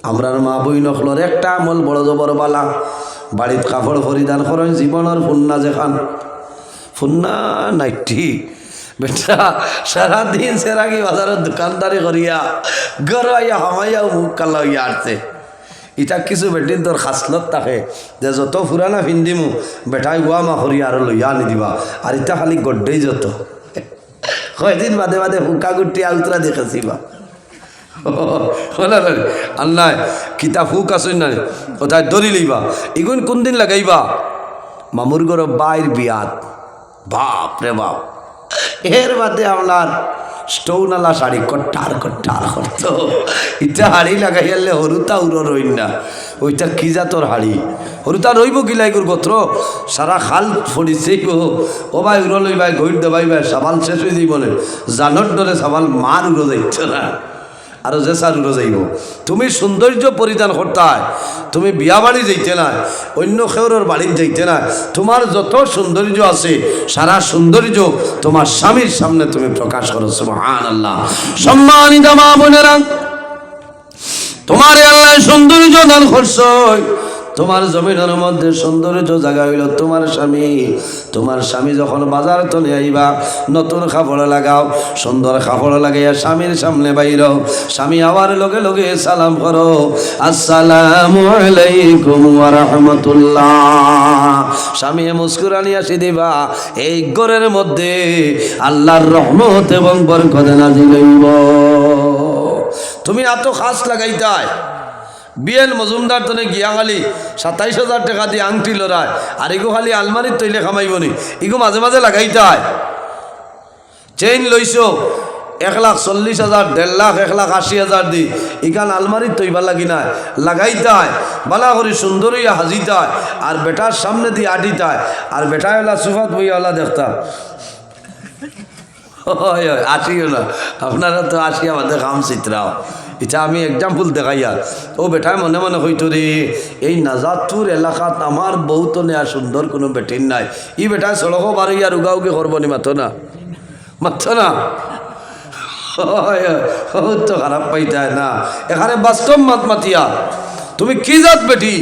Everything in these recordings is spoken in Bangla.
আমরার মা বই নখলর একটা আমল বড় জবর বালা বাড়িত কাপড় পরিধান করেন জীবনের ফুন্না যেখান ফুন্না নাইটি বেটা সারাদিন সেরাগি বাজারের দোকানদারি করিয়া গড়াইয়া হামাইয়া মুখ কালা হইয়া আসছে। ইটা কিছু বেটির তোর খাসলত থাকে যে যত ফুরানা ফিন্দিমু বেটাই গুয়া মা করিয়া আর লইয়া আনি দিবা আর ইটা খালি গড্ডেই যত কয়দিন বাদে বাদে হুকা গুটি আলতরা দেখেছি বা আল্লাহ কিতাব হুক আসুন না কোথায় দড়ি লইবা ইগুন কোন দিন লাগাইবা মামুর গর বাইর বিয়াত বাপ রে বাপ এর বাদে আপনার স্টোনালা শাড়ি কট্টার কট্টার করতো ইটা হাড়ি লাগাইলে হরুতা উড়ো রইন না ওইটা কি জাতর হাড়ি হরুতা রইব গিলাই গুর গোত্র সারা খাল ফড়িছে ও ভাই উড়ো লই ভাই ঘইর দেবাই ভাই সাবাল শেষ হয়ে যাই বলে জানর ডরে সাবাল মার উড়ো যাইছ না আরো যে সার উড়ো যাইব। তুমি সৌন্দর্য পরিধান করতে তুমি বিয়া বাড়ি যাইতে না অন্য খেউরের বাড়ি যাইতে না তোমার যত সৌন্দর্য আছে সারা সৌন্দর্য তোমার স্বামীর সামনে তুমি প্রকাশ করো। সুবহানাল্লাহ। সম্মানিত মা বোনেরা তোমার আল্লাহ সৌন্দর্য দান করছে তোমার জমিনের মধ্যে সৌন্দর্য জায়গা হইল তোমার স্বামী। তোমার স্বামী যখন বাজার তলে আইবা নতুন কাপড় লাগাও সুন্দর কাপড় লাগাইয়া স্বামীর সামনে বাইর স্বামী আবার লগে লগে সালাম করো আসসালামু আলাইকুম ওয়া রাহমাতুল্লাহ। স্বামী মুস্কুরানি আসি দিবা এই ঘরের মধ্যে আল্লাহর রহমত এবং বরকত নাজিল হইব। তুমি এত খাস লাগাইতাই বিএল মজুমদার তনে গিয়া খালি ২৭,০০০ টাকা দিয়ে আংটি লড়ায় আর এগো খালি আলমারির তৈলে খামাইব নি এগো মাঝে মাঝে লাগাইতাই চেইন লইছ ১,৪০,০০০ ১.৫ লাখ ১,৮০,০০০ দি ইখান আলমারির তৈবা লাগি না লাগাইতাই বালা করি সুন্দর হইয়া হাজিতায় আর বেটার সামনে দিয়ে আটিতায় আর বেটাওয়ালা সুফাত বইয়াওয়ালা দেখতা আসিও না আপনারা তো আসি আমাদের কাম চিত্রাও এটা আমি এক্সাম্পল দেখাইয়া ও বেটায় মনে মনে হইতো রে এই নাজাদপুর এলাকাত আমার বহুত নেয়া সুন্দর কোনো বেটির নাই ই বেটায় সড়কও বাড়িয়া রুগাউগে করবো নি মাথো না তো খারাপ পাইতায় না এখানে বাস্তব মাতিয়া তুমি কি জাত বেটি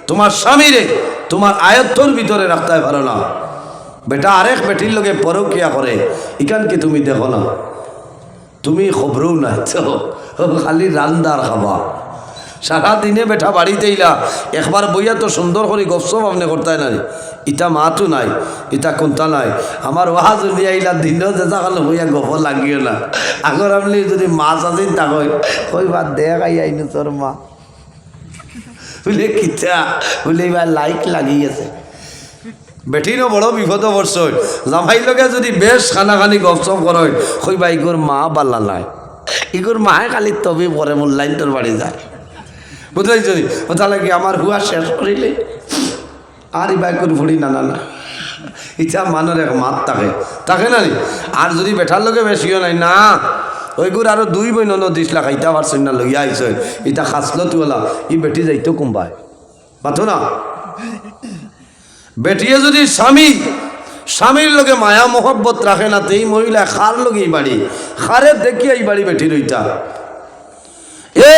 তোমার স্বামীরে তোমার আয়ত্তর ভিতরে রাখতে পারো না বেটা আরেক বেটির লগে পরকিয়া করে ইখান কি তুমি দেখো না তুমি খবরও নাই তো খালি রান্দার খাবা সারাদিনে বেটা বাড়িতে ইলা একবার বইয়া তো সুন্দর করে গপসপ আপনি করতে না ইটা মাতো নাই ইটা কোনটা নাই আমার ওয়াজ উলিয়া ইলা দিনও যেটা খালো বইয়া গপ লাগিও না আগর আপনি যদি মাছ আছেন তা কই বাদ দেখাই আইনো তোর মা বলে কিতা বলে এবার লাইক লাগিয়েছে বেটিনও বড় বিপদ বর্ষ জামাই লগে যদি বেশ খানাখানি গপসপ করে কইবা ইগোর মা বাল্লা নাই ইগোর মায়ে খালি তবে পরে মূল্যায়ন তোর বাড়ি যায় বুঝলেন যদি তাহলে কি আমার হুয়া শেষ করিলে আর ইবাই করে ভুড়ি না ইচ্ছা মানের এক মাত থাকে না নি আর যদি বেটার লগে বেশিও নাই না ওইগুর আরো 2 বই 10 লাখ ইটা পারছেন না লইয়া আইস ইটা খাসলো তুলা ই বেটি যাইতো কুম্বায় পাতো না বেটিয়ে যদি স্বামীর লগে মায়া মোহব্বত রাখে না তেই মহিলা খার লগেই বাড়ি খারে দেখিয়া এই বাড়ি বেটির ওইটা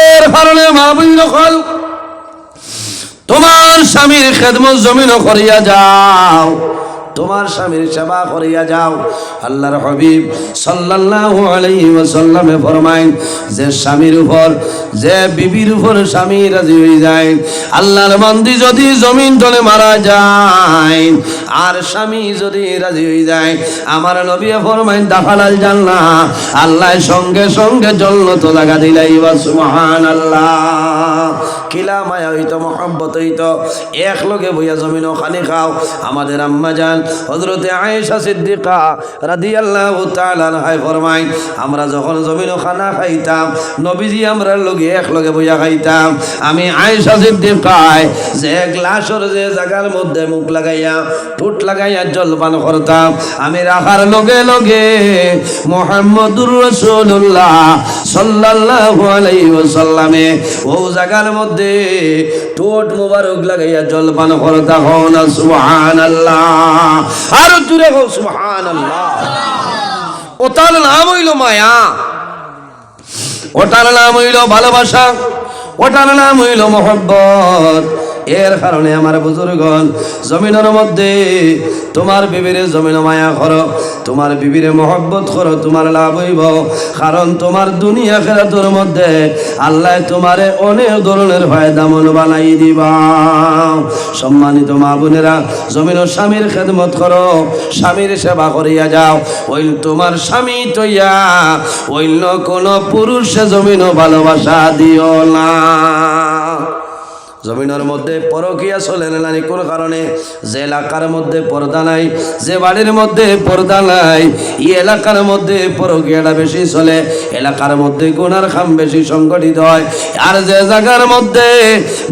এর কারণে মা বই নকল তোমার স্বামীর খেদমত জমিন করিয়া যাও তোমার স্বামীর সেবা করিয়া যাও। আল্লাহর হাবিব সাল্লাল্লাহু আলাইহি ওয়াসাল্লামে ফরমায় যে স্বামীর উপর যে বিবির উপর স্বামী রাজি হয়ে যায় আল্লাহর বান্দি যদি জমিন তলে মারা যায় আর স্বামী যদি রাজি হয়ে যায় আমার নবী ফরমায় দাখালাল জান্নাহ আল্লাহ সঙ্গে সঙ্গে জান্নাত লাগা দিলাইবা সুবহানাল্লাহ। কিলা মায়া হইতো মহব্বত হইতো এক লগে বইয়া জমিন খানি খাও। আমাদের আম্মা জান হযরতে আয়েশা সিদ্দিকা রাদিয়াল্লাহু তাআলা আনহা ফরমায় আমরা যখন জমিন খানা খাইতাম নবীজি আমরা লগে এক লগে বইয়া খাইতাম। আমি আয়েশা সিদ্দিকায় যে গ্লাসের যে জায়গার মধ্যে মুখ লাগাইয়া ঠোঁট লাগাইয়া জলপান করতাম আমি রাখার লগে লগে মুহাম্মদুর রাসূলুল্লাহ সাল্লাল্লাহু আলাইহি ওয়াসাল্লামে ও জায়গার মধ্যে ঠোঁট মোবারক লাগাইয়া জলপান করতা হও না সুবহানাল্লাহ। আর জুড়ে হও সুবহানাল্লাহ। ওটার নাম হইল মায়া, ওটার নাম হইল ভালোবাসা, ওটার নাম হইল মোহব্বত। এর কারণে আমার বুজুর্গণ জমিনের মধ্যে তোমার বিবিরে জমিন মায়া করো, তোমার বিবিরে মহব্বত করো, তোমার লাভ হইব। কারণ তোমার দুনিয়া খেরাতের মধ্যে আল্লাহ তোমারে অনেক ধরনের ফায়দামন বানাই দিবা। সম্মানিত মা বোনেরা, জমিন স্বামীর খেদমত করো, স্বামীর সেবা করিয়া যাও। ওই তোমার স্বামী তৈয়া অন্য কোন পুরুষে জমিন ভালোবাসা দিও না। জমিনের মধ্যে পরকিয়া চলে না কোন কারণে? যে এলাকার মধ্যে পর্দা নাই, যে বাড়ির মধ্যে পর্দা নাই, এই এলাকার মধ্যে পরকিয়াটা বেশি চলে, এলাকার মধ্যে গুনার খাম বেশি সংগঠিত হয়। আর যে জায়গার মধ্যে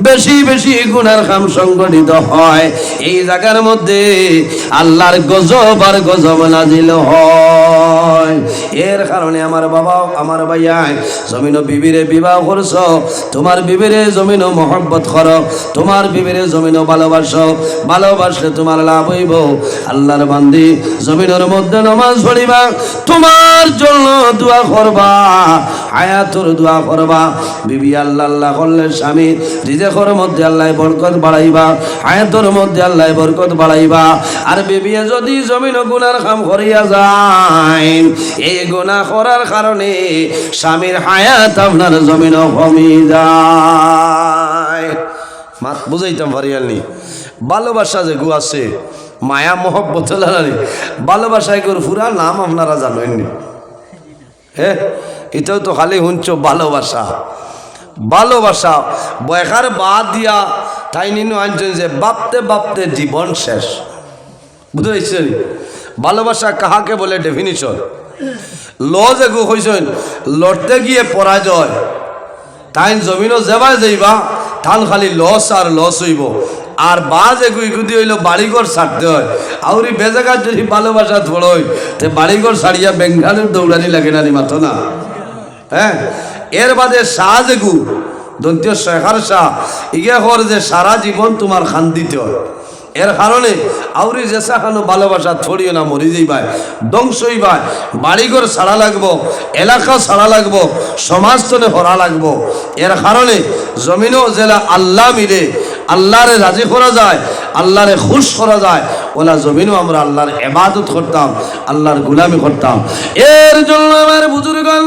বেশি বেশি গুনার খাম সংগঠিত হয়, এই জায়গার মধ্যে আল্লাহর গজব আর গজব নাজিল হয়। এর কারণে আমার বাবা, আমার ভাইয়া, জমিন বিবিরে বিবাহ করছ, তোমার বিবিরে জমিন মহব্বত করো, তোমার বিবিরে জমিন ভালোবাসো, ভালোবাসলে তোমার লাভ হইব। আল্লাহর বান্দি জমিনের মধ্যে নামাজ পড়িবা, তোমার জন্য দোয়া করবা, হায়াতুর দোয়া করবা। বিবি আল্লাহ আল্লাহ করলে স্বামী রিজেকের মধ্যে আল্লাহ বরকত বাড়াইবা, হায়াতুর মধ্যে আল্লাহ বরকত বাড়াইবা। আর বিবি যদি জমিন গুনার কাম করিয়া যায়, এই গুনাহ করার কারণে স্বামীর হায়াত আপনার জমিন কমে যায়। মাত বুঝাইতাম পারিয়ালনি। ভালোবাসা যে গু আছে, মায়া মহব্বত, ভালোবাসা এগুলোর পুরা নাম আপনারা জানেননি। হ্যাঁ, এটাও তো খালি শুনছ ভালোবাসা। ভালোবাসা বয়খার বাদ দিয়া তাই নিনু আনছেন যে বাপতে বাপতে জীবন শেষ। বুঝতে পারছেন? ভালোবাসা কাহাকে বলে ডেফিনিশন লজ এগু হয়েছেন, লড়তে গিয়ে পরাজয়। তাই জমিনও যেবাই যাইবা তান খালি লস আর লস হইব। আর বাজ এগু ইগুদি হইল বাড়িঘর ছাড়তে হয়। আউরি বেজাগার যদি ভালোবাসা ধরোই তে বাড়িঘর ছাড়িয়া বেঙ্গালুর দৌড়ানি লাগে না মাত্র না। হ্যাঁ, এর বাদে শাহ এগু দন্তীয় শেখার শাহ ইগে হর যে সারা জীবন তোমার খান দিতে হয়। এর কারণে আউরি জেসা খানো ভালোবাসা ছড়িয়ে না মরি যাইবাই, ধ্বংস হইবাই। বাড়িঘর ছাড়া লাগবো, এলাকা ছাড়া লাগবো, সমাজ তনে হরা লাগবো। এর কারণে জমিনও জেলা আল্লাহ মিলে আল্লাহরে রাজি করা যায়, আল্লাহরে খুশ করা যায়, ওলা জমিনও আমরা আল্লাহর ইবাদত করতাম, আল্লাহর গুলামি করতাম। এর জন্য আমার বুজুর্গণ,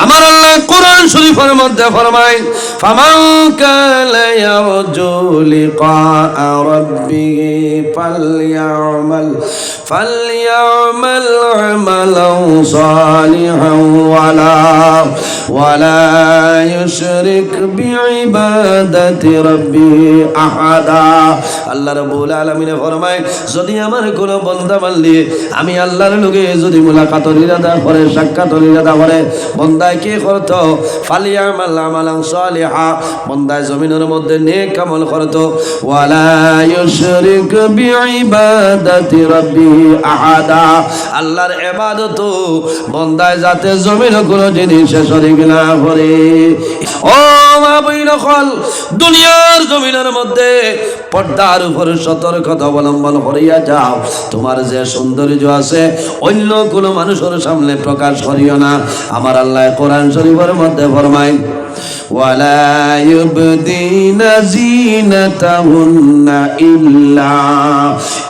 আমার আল্লাহ কোরআন শরীফের মধ্যে ফরমায়, ফামান কানা ইয়ারজু লিকা রাব্বিহি ফালইয়ামাল আমালান সালিহান ওয়ালা ইউশরিক বিইবাদাতি রাব্বিহি আহাদা। আল্লাহ রাব্বুল আলামিন ফরমায়, যদি আমার কোন বান্দা বান্দি আমি আল্লাহর লগে যদি মুলাকাতের ইরাদা করে, সাক্ষাতের ইরাদা করে, বন্দায় কি করতো? ফালিয়ামাল আমালান সালিহা, বন্দায় জমিনের মধ্যে নেক আমল করতো। ওয়ালা ইউশরিক বিইবাদাতি রাব্বিহি আহাদা, আল্লাহর ইবাদত বন্দায় যাতে জমিনে কোনো জিনিসে শরীক না করে। ও মা বইন হল, দুনিয়ার জমিনের মধ্যে পর্দার উপর সতর্কতা অবলম্বন করিয়া যাও। তোমার যে সৌন্দর্য আছে অন্য কোনো মানুষের সামনে প্রকাশ করিও না। আমার আল্লাহ কোরআন শরীফের মধ্যে ফরমায়, ওয়ালা ইউবদিনা যিনাতাহুন্না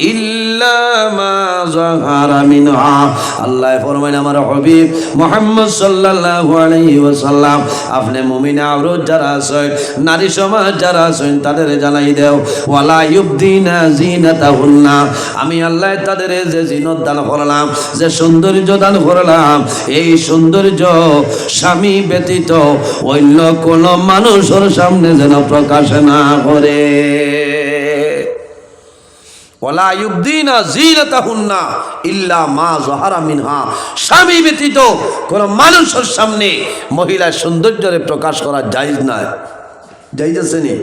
ইল্লা মা যাহারা মিনহা। আল্লাহ ফরমায়, আমার হাবিব মুহাম্মদ সাল্লাল্লাহু আলাইহি ওয়াসাল্লাম, আপনি মুমিন আওরত যারা আছেন, নারী সমাজ যারা আছেন, তাদের জানাই দাও, ওয়ালা ইউবদিনা যিনাতাহুন্না, আমি আল্লাহ তাদের যে জিনত দান করলাম, যে সৌন্দর্য দান করলাম, এই সৌন্দর্য স্বামী ব্যতীত অন্য কোন মানুষের সামনে যেন প্রকাশ না করে। ওয়ালা ইউবদিনা যিনাতাহুন্না ইল্লা মা যাহারা মিনহা, স্বামী ব্যতীত কোন মানুষের সামনে মহিলার সৌন্দর্যের প্রকাশ করা জায়েজ নয়। জায়েজ আছে নি?